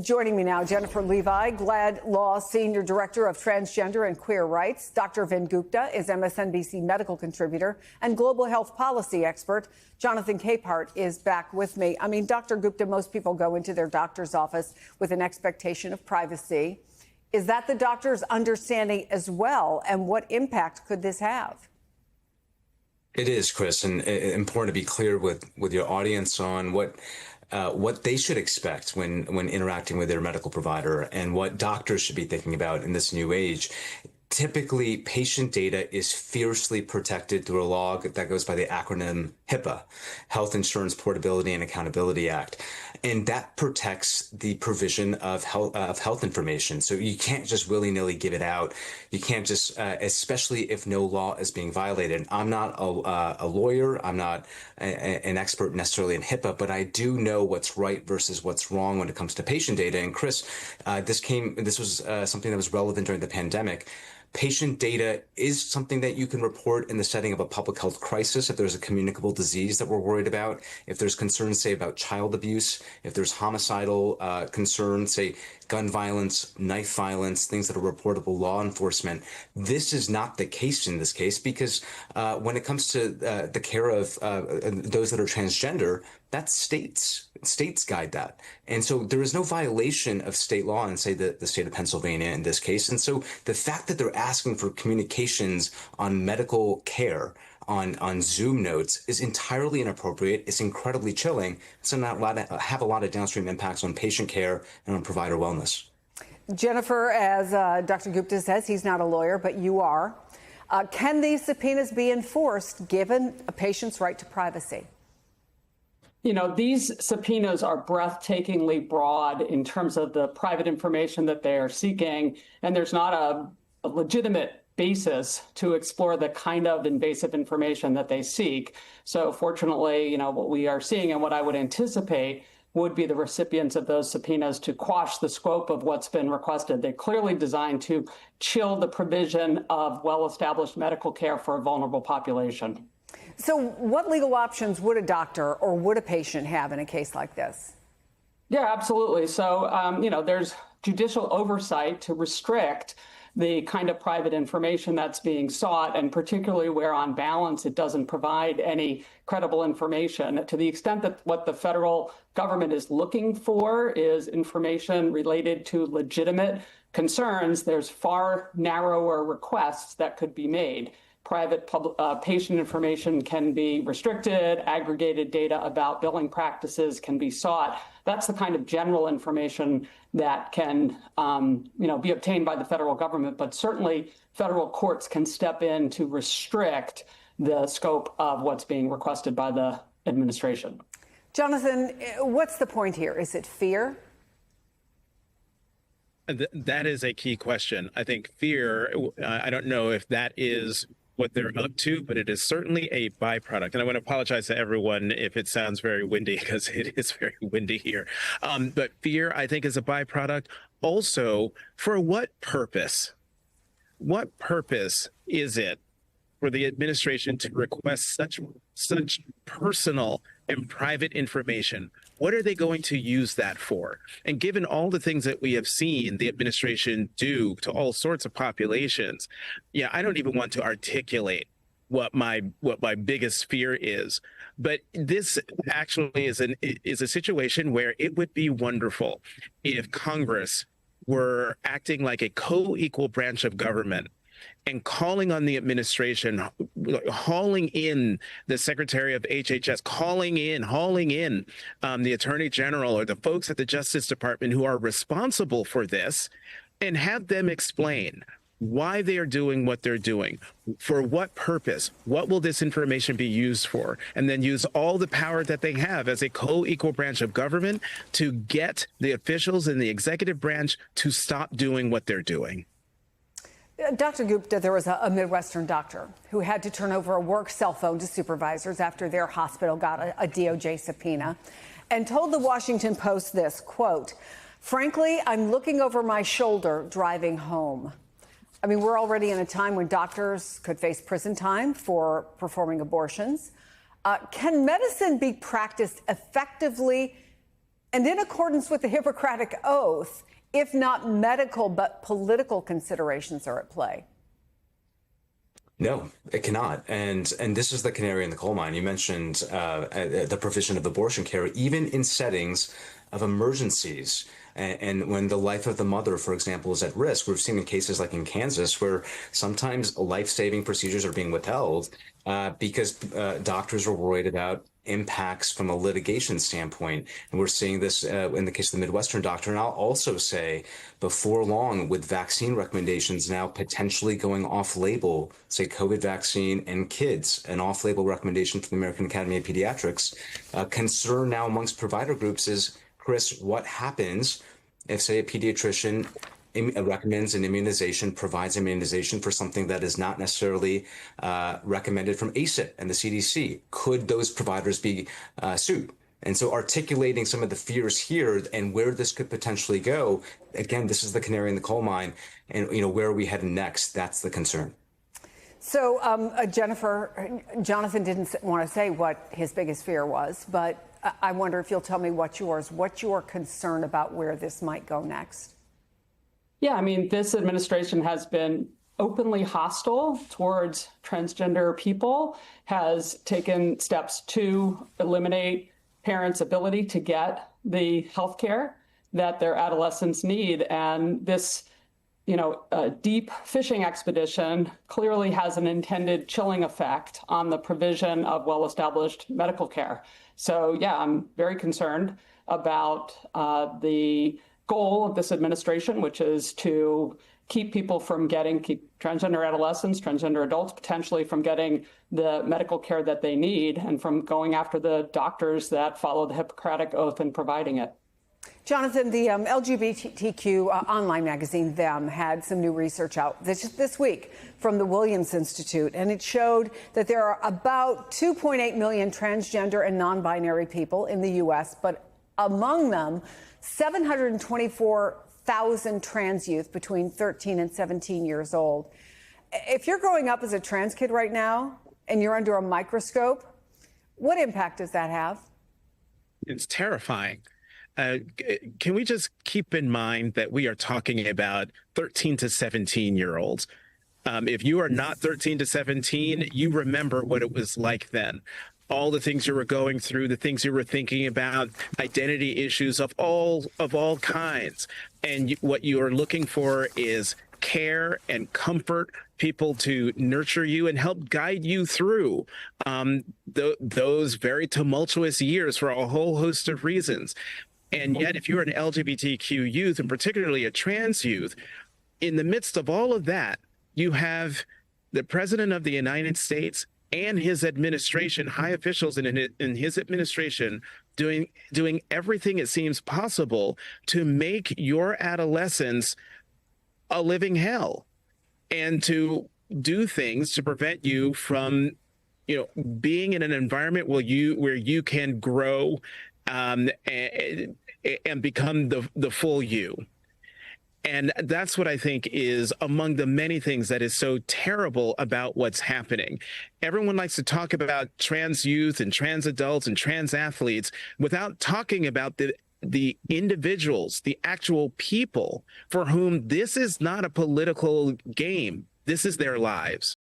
Joining me now, Jennifer Levi, GLAAD Law Senior Director of Transgender and Queer Rights. Dr. Vin Gupta is MSNBC medical contributor and global health policy expert. Jonathan Capehart is back with me. I mean, Dr. Gupta, most people go into their doctor's office with an expectation of privacy. Is that the doctor's understanding as well? And what impact could this have? It is, Chris, and important to be clear with your audience on what they should expect when interacting with their medical provider and what doctors should be thinking about in this new age. Typically, patient data is fiercely protected through a law that goes by the acronym HIPAA, Health Insurance Portability and Accountability Act. And that protects the provision of health information. So you can't just willy-nilly give it out. You can't just, especially if no law is being violated. I'm not a lawyer. I'm not an expert necessarily in HIPAA, but I do know what's right versus what's wrong when it comes to patient data. And Chris, this was something that was relevant during the pandemic. Patient data is something that you can report in the setting of a public health crisis if there's a communicable disease that we're worried about, if there's concerns, say, about child abuse, if there's homicidal concerns, say, gun violence, knife violence, things that are reportable law enforcement. This is not the case in this case because when it comes to the care of those that are transgender, that's states. States guide that. And so there is no violation of state law in, say, the state of Pennsylvania in this case. And so the fact that they're asking for communications on medical care on Zoom notes is entirely inappropriate. It's incredibly chilling. It's not allowed to have a lot of downstream impacts on patient care and on provider wellness. Jennifer, as Dr. Gupta says, he's not a lawyer, but you are. Can these subpoenas be enforced given a patient's right to privacy? You know, these subpoenas are breathtakingly broad in terms of the private information that they are seeking, and there's not a legitimate basis to explore the kind of invasive information that they seek. So fortunately, you know, what we are seeing and what I would anticipate would be the recipients of those subpoenas to quash the scope of what's been requested. They're clearly designed to chill the provision of well-established medical care for a vulnerable population. So what legal options would a doctor or would a patient have in a case like this? Yeah, absolutely. So, you know, there's judicial oversight to restrict the kind of private information that's being sought, and particularly where on balance it doesn't provide any credible information. To the extent that what the federal government is looking for is information related to legitimate concerns, there's far narrower requests that could be made. Private patient information can be restricted, aggregated data about billing practices can be sought. That's the kind of general information that can be obtained by the federal government, but certainly federal courts can step in to restrict the scope of what's being requested by the administration. Jonathan, what's the point here? Is it fear? That is a key question. I think fear, I don't know if that is what they're up to, but it is certainly a byproduct. And I want to apologize to everyone if it sounds very windy, because it is very windy here. But fear, I think, is a byproduct. Also, for what purpose? What purpose is it for the administration to request such personal and private information? What are they going to use that for? And given all the things that we have seen the administration do to all sorts of populations, I don't even want to articulate what my biggest fear is. But this actually is a situation where it would be wonderful if Congress were acting like a co-equal branch of government and calling on the administration, hauling in the Secretary of HHS, hauling in the Attorney General or the folks at the Justice Department who are responsible for this, and have them explain why they are doing what they're doing, for what purpose, what will this information be used for, and then use all the power that they have as a co-equal branch of government to get the officials in the executive branch to stop doing what they're doing. Dr. Gupta, there was a Midwestern doctor who had to turn over a work cell phone to supervisors after their hospital got a DOJ subpoena, and told the Washington Post this, quote, "Frankly, I'm looking over my shoulder driving home." I mean, we're already in a time when doctors could face prison time for performing abortions. Can medicine be practiced effectively And in accordance with the Hippocratic Oath, if not medical but political considerations are at play. No, it cannot. And this is the canary in the coal mine. You mentioned the provision of abortion care, even in settings of emergencies. And when the life of the mother, for example, is at risk. We've seen in cases like in Kansas where sometimes life-saving procedures are being withheld because doctors are worried about impacts from a litigation standpoint. And we're seeing this in the case of the Midwestern doctor. And I'll also say before long, with vaccine recommendations now potentially going off label, say COVID vaccine and kids, an off label recommendation from the American Academy of Pediatrics, concern now amongst provider groups is, Chris, what happens if, say, a pediatrician recommends an immunization, provides immunization for something that is not necessarily recommended from ACIP and the CDC? Could those providers be sued? And so articulating some of the fears here and where this could potentially go, again, this is the canary in the coal mine. And, where are we heading next? That's the concern. So, Jonathan didn't want to say what his biggest fear was, but I wonder if you'll tell me what's your concern about where this might go next. Yeah, I mean, this administration has been openly hostile towards transgender people, has taken steps to eliminate parents' ability to get the health care that their adolescents need. And this, deep fishing expedition clearly has an intended chilling effect on the provision of well-established medical care. So, yeah, I'm very concerned about the goal of this administration, which is to keep transgender adolescents, transgender adults potentially from getting the medical care that they need and from going after the doctors that follow the Hippocratic Oath in providing it. Jonathan, the LGBTQ online magazine, Them, had some new research out this week from the Williams Institute, and it showed that there are about 2.8 million transgender and non-binary people in the U.S., but among them, 724,000 trans youth between 13 and 17 years old. If you're growing up as a trans kid right now and you're under a microscope, what impact does that have? It's terrifying. Can we just keep in mind that we are talking about 13 to 17-year-olds? If you are not 13 to 17, you remember what it was like then. All the things you were going through, the things you were thinking about, identity issues of all kinds. And what you are looking for is care and comfort, people to nurture you and help guide you through those very tumultuous years for a whole host of reasons. And yet, if you're an LGBTQ youth, and particularly a trans youth, in the midst of all of that, you have the President of the United States and his administration, high officials in his administration, doing everything it seems possible to make your adolescence a living hell, and to do things to prevent you from, being in an environment where you can grow and become the full you. And that's what I think is among the many things that is so terrible about what's happening. Everyone likes to talk about trans youth and trans adults and trans athletes without talking about the individuals, the actual people for whom this is not a political game. This is their lives.